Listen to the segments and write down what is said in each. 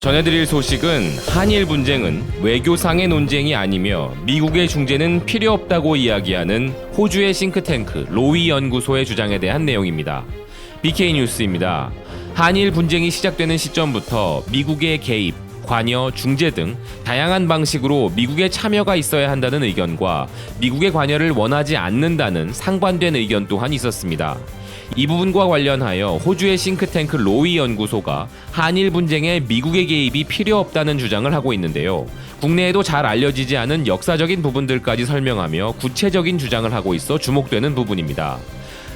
전해드릴 소식은 한일 분쟁은 외교상의 논쟁이 아니며 미국의 중재는 필요 없다고 이야기하는 호주의 싱크탱크 로위 연구소의 주장에 대한 내용입니다. BK 뉴스입니다. 한일 분쟁이 시작되는 시점부터 미국의 개입, 관여, 중재 등 다양한 방식으로 미국의 참여가 있어야 한다는 의견과 미국의 관여를 원하지 않는다는 상반된 의견 또한 있었습니다. 이 부분과 관련하여 호주의 싱크탱크 로위 연구소가 한일 분쟁에 미국의 개입이 필요 없다는 주장을 하고 있는데요. 국내에도 잘 알려지지 않은 역사적인 부분들까지 설명하며 구체적인 주장을 하고 있어 주목되는 부분입니다.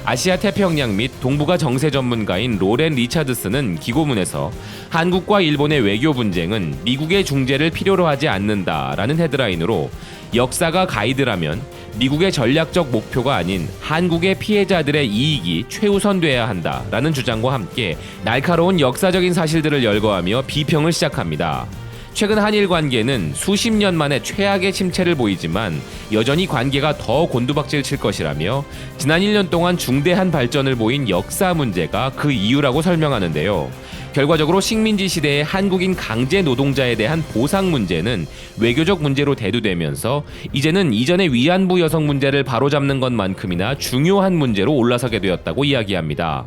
아시아 태평양 및 동북아 정세 전문가인 로렌 리차드슨은 기고문에서 한국과 일본의 외교 분쟁은 미국의 중재를 필요로 하지 않는다라는 헤드라인으로 역사가 가이드라면 미국의 전략적 목표가 아닌 한국의 피해자들의 이익이 최우선돼야 한다라는 주장과 함께 날카로운 역사적인 사실들을 열거하며 비평을 시작합니다. 최근 한일 관계는 수십 년 만에 최악의 침체를 보이지만 여전히 관계가 더 곤두박질 칠 것이라며 지난 1년 동안 중대한 발전을 보인 역사 문제가 그 이유라고 설명하는데요. 결과적으로 식민지 시대의 한국인 강제 노동자에 대한 보상 문제는 외교적 문제로 대두되면서 이제는 이전의 위안부 여성 문제를 바로잡는 것만큼이나 중요한 문제로 올라서게 되었다고 이야기합니다.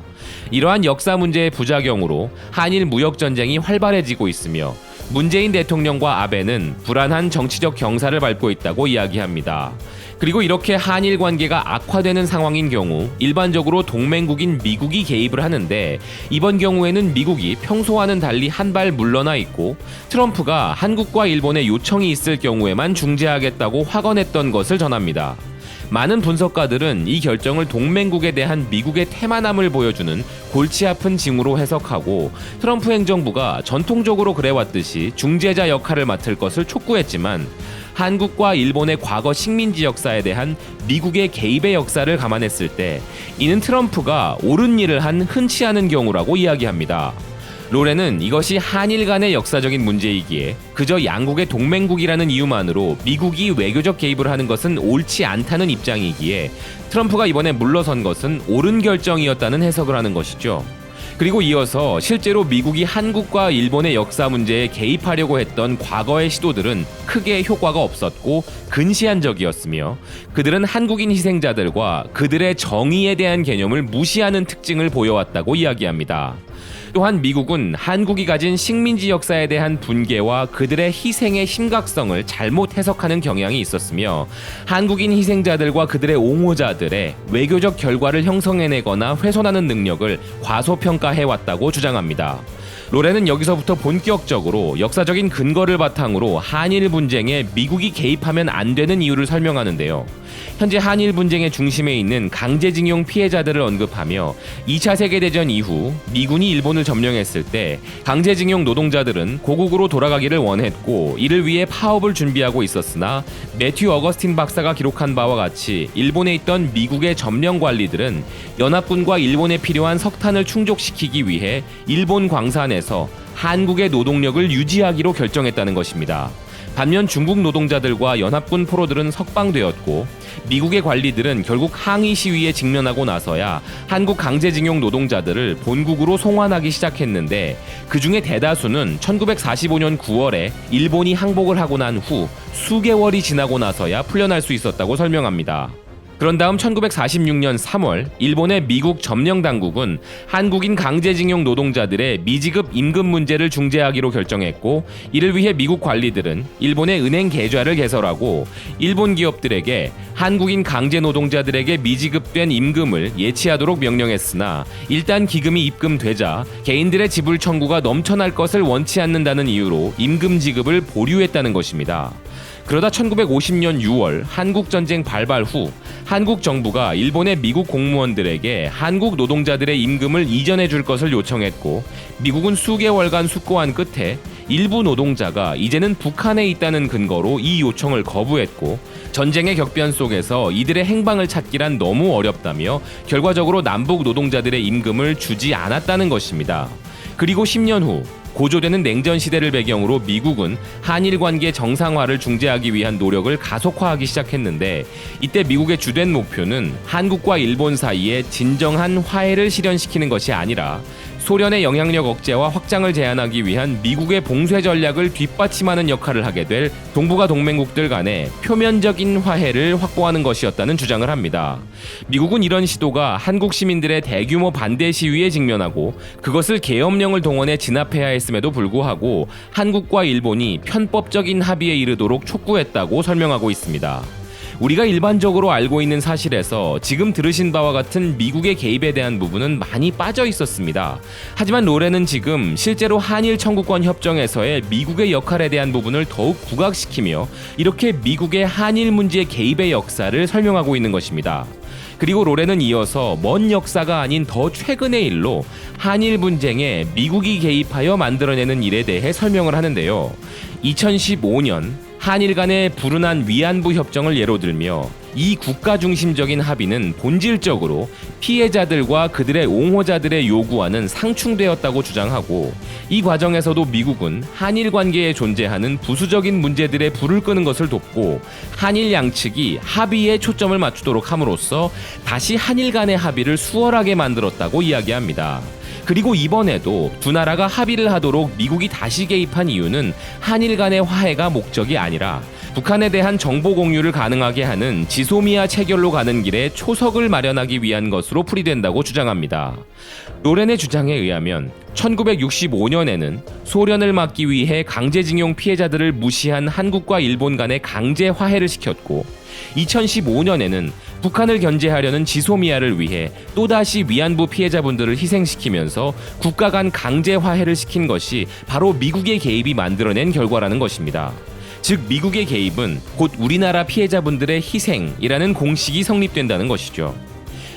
이러한 역사 문제의 부작용으로 한일 무역 전쟁이 활발해지고 있으며 문재인 대통령과 아베는 불안한 정치적 경사를 밟고 있다고 이야기합니다. 그리고 이렇게 한일 관계가 악화되는 상황인 경우 일반적으로 동맹국인 미국이 개입을 하는데 이번 경우에는 미국이 평소와는 달리 한 발 물러나 있고 트럼프가 한국과 일본의 요청이 있을 경우에만 중재하겠다고 확언했던 것을 전합니다. 많은 분석가들은 이 결정을 동맹국에 대한 미국의 태만함을 보여주는 골치 아픈 징후로 해석하고 트럼프 행정부가 전통적으로 그래왔듯이 중재자 역할을 맡을 것을 촉구했지만 한국과 일본의 과거 식민지 역사에 대한 미국의 개입의 역사를 감안했을 때 이는 트럼프가 옳은 일을 한 흔치 않은 경우라고 이야기합니다. 로렌은 이것이 한일 간의 역사적인 문제이기에 그저 양국의 동맹국이라는 이유만으로 미국이 외교적 개입을 하는 것은 옳지 않다는 입장이기에 트럼프가 이번에 물러선 것은 옳은 결정이었다는 해석을 하는 것이죠. 그리고 이어서 실제로 미국이 한국과 일본의 역사 문제에 개입하려고 했던 과거의 시도들은 크게 효과가 없었고 근시안적이었으며 그들은 한국인 희생자들과 그들의 정의에 대한 개념을 무시하는 특징을 보여왔다고 이야기합니다. 또한 미국은 한국이 가진 식민지 역사에 대한 분개와 그들의 희생의 심각성을 잘못 해석하는 경향이 있었으며 한국인 희생자들과 그들의 옹호자들의 외교적 결과를 형성해내거나 훼손하는 능력을 과소평가해왔다고 주장합니다. 로렌은 여기서부터 본격적으로 역사적인 근거를 바탕으로 한일 분쟁에 미국이 개입하면 안 되는 이유를 설명하는데요. 현재 한일 분쟁의 중심에 있는 강제징용 피해자들을 언급하며 2차 세계대전 이후 미군이 일본을 점령했을 때 강제징용 노동자들은 고국으로 돌아가기를 원했고 이를 위해 파업을 준비하고 있었으나 매튜 어거스틴 박사가 기록한 바와 같이 일본에 있던 미국의 점령 관리들은 연합군과 일본에 필요한 석탄을 충족시키기 위해 일본 광산에서 한국의 노동력을 유지하기로 결정했다는 것입니다. 반면 중국 노동자들과 연합군 포로들은 석방되었고 미국의 관리들은 결국 항의 시위에 직면하고 나서야 한국 강제징용 노동자들을 본국으로 송환하기 시작했는데 그중에 대다수는 1945년 9월에 일본이 항복을 하고 난 후 수개월이 지나고 나서야 풀려날 수 있었다고 설명합니다. 그런 다음 1946년 3월 일본의 미국 점령 당국은 한국인 강제징용 노동자들의 미지급 임금 문제를 중재하기로 결정했고 이를 위해 미국 관리들은 일본의 은행 계좌를 개설하고 일본 기업들에게 한국인 강제 노동자들에게 미지급된 임금을 예치하도록 명령했으나 일단 기금이 입금되자 개인들의 지불 청구가 넘쳐날 것을 원치 않는다는 이유로 임금 지급을 보류했다는 것입니다. 그러다 1950년 6월 한국전쟁 발발 후 한국 정부가 일본의 미국 공무원들에게 한국 노동자들의 임금을 이전해 줄 것을 요청했고 미국은 수개월간 숙고한 끝에 일부 노동자가 이제는 북한에 있다는 근거로 이 요청을 거부했고 전쟁의 격변 속에서 이들의 행방을 찾기란 너무 어렵다며 결과적으로 남북 노동자들의 임금을 주지 않았다는 것입니다. 그리고 10년 후 고조되는 냉전 시대를 배경으로 미국은 한일 관계 정상화를 중재하기 위한 노력을 가속화하기 시작했는데 이때 미국의 주된 목표는 한국과 일본 사이에 진정한 화해를 실현시키는 것이 아니라 소련의 영향력 억제와 확장을 제한하기 위한 미국의 봉쇄 전략을 뒷받침하는 역할을 하게 될 동북아 동맹국들 간의 표면적인 화해를 확보하는 것이었다는 주장을 합니다. 미국은 이런 시도가 한국 시민들의 대규모 반대 시위에 직면하고 그것을 계엄령을 동원해 진압해야 했음에도 불구하고 한국과 일본이 편법적인 합의에 이르도록 촉구했다고 설명하고 있습니다. 우리가 일반적으로 알고 있는 사실에서 지금 들으신 바와 같은 미국의 개입에 대한 부분은 많이 빠져 있었습니다. 하지만 로렌은 지금 실제로 한일 청구권 협정에서의 미국의 역할에 대한 부분을 더욱 부각시키며 이렇게 미국의 한일 문제의 개입의 역사를 설명하고 있는 것입니다. 그리고 로렌은 이어서 먼 역사가 아닌 더 최근의 일로 한일 분쟁에 미국이 개입하여 만들어내는 일에 대해 설명을 하는데요. 2015년 한일 간의 불운한 위안부 협정을 예로 들며 이 국가 중심적인 합의는 본질적으로 피해자들과 그들의 옹호자들의 요구와는 상충되었다고 주장하고 이 과정에서도 미국은 한일 관계에 존재하는 부수적인 문제들에 불을 끄는 것을 돕고 한일 양측이 합의에 초점을 맞추도록 함으로써 다시 한일 간의 합의를 수월하게 만들었다고 이야기합니다. 그리고 이번에도 두 나라가 합의를 하도록 미국이 다시 개입한 이유는 한일 간의 화해가 목적이 아니라 북한에 대한 정보 공유를 가능하게 하는 지소미아 체결로 가는 길에 초석을 마련하기 위한 것으로 풀이된다고 주장합니다. 로렌의 주장에 의하면 1965년에는 소련을 막기 위해 강제징용 피해자들을 무시한 한국과 일본 간의 강제 화해를 시켰고 2015년에는 북한을 견제하려는 지소미아를 위해 또다시 위안부 피해자분들을 희생시키면서 국가 간 강제 화해를 시킨 것이 바로 미국의 개입이 만들어낸 결과라는 것입니다. 즉 미국의 개입은 곧 우리나라 피해자분들의 희생이라는 공식이 성립된다는 것이죠.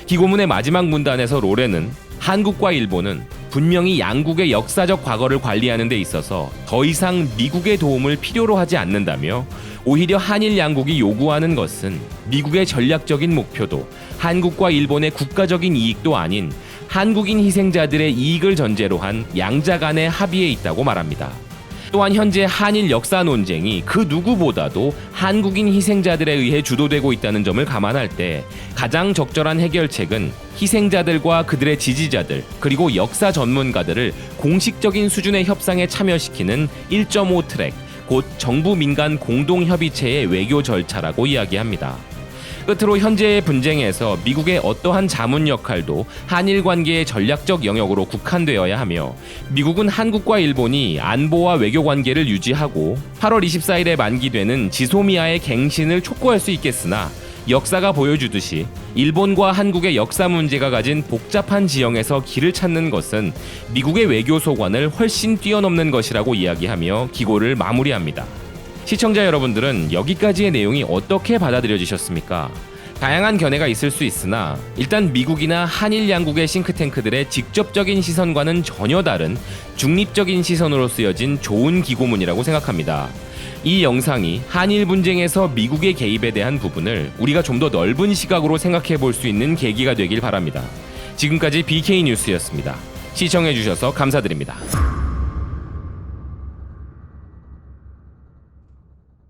기고문의 마지막 문단에서 로렌은 한국과 일본은 분명히 양국의 역사적 과거를 관리하는 데 있어서 더 이상 미국의 도움을 필요로 하지 않는다며 오히려 한일 양국이 요구하는 것은 미국의 전략적인 목표도 한국과 일본의 국가적인 이익도 아닌 한국인 희생자들의 이익을 전제로 한 양자 간의 합의에 있다고 말합니다. 또한 현재 한일 역사 논쟁이 그 누구보다도 한국인 희생자들에 의해 주도되고 있다는 점을 감안할 때 가장 적절한 해결책은 희생자들과 그들의 지지자들 그리고 역사 전문가들을 공식적인 수준의 협상에 참여시키는 1.5 트랙, 곧 정부 민간 공동협의체의 외교 절차라고 이야기합니다. 끝으로 현재의 분쟁에서 미국의 어떠한 자문 역할도 한일 관계의 전략적 영역으로 국한되어야 하며 미국은 한국과 일본이 안보와 외교 관계를 유지하고 8월 24일에 만기되는 지소미아의 갱신을 촉구할 수 있겠으나 역사가 보여주듯이 일본과 한국의 역사 문제가 가진 복잡한 지형에서 길을 찾는 것은 미국의 외교 소관을 훨씬 뛰어넘는 것이라고 이야기하며 기고를 마무리합니다. 시청자 여러분들은 여기까지의 내용이 어떻게 받아들여지셨습니까? 다양한 견해가 있을 수 있으나 일단 미국이나 한일 양국의 싱크탱크들의 직접적인 시선과는 전혀 다른 중립적인 시선으로 쓰여진 좋은 기고문이라고 생각합니다. 이 영상이 한일 분쟁에서 미국의 개입에 대한 부분을 우리가 좀 더 넓은 시각으로 생각해 볼 수 있는 계기가 되길 바랍니다. 지금까지 BK 뉴스였습니다. 시청해 주셔서 감사드립니다.